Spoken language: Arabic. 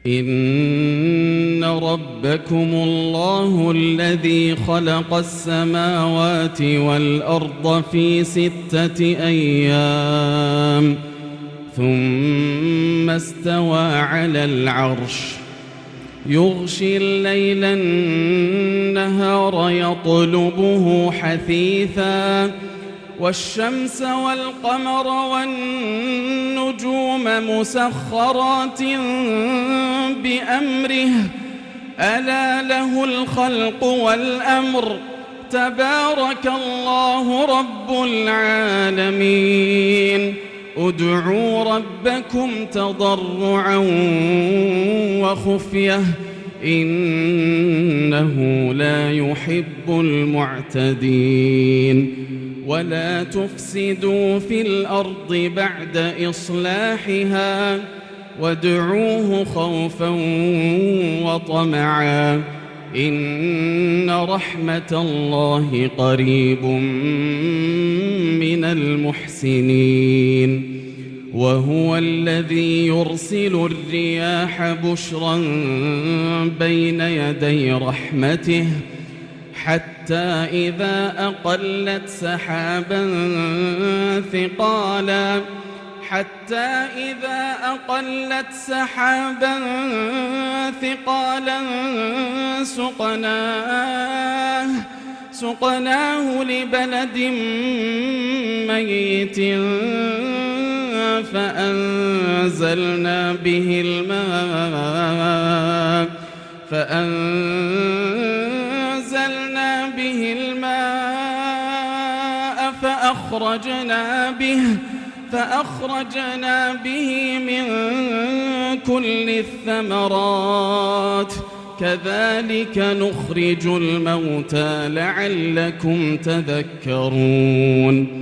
إن ربكم الله الذي خلق السماوات والأرض في 6 أيام ثم استوى على العرش يغشي الليل النهار يطلبه حثيثا والشمس والقمر والنجوم مسخرات بأمره ألا له الخلق والأمر تبارك الله رب العالمين ادعوا ربكم تضرعا وخفية إنه لا يحب المعتدين ولا تفسدوا في الأرض بعد إصلاحها وادعوه خوفا وطمعا إن رحمة الله قريب من المحسنين وهو الذي يرسل الرياح بشرا بين يدي رحمته حتى إذا أقلت سحابا ثقالا سقناه لبلد ميت فأنزلنا به الماء فأخرجنا به من كل الثمرات كذلك نخرج الموتى لعلكم تذكرون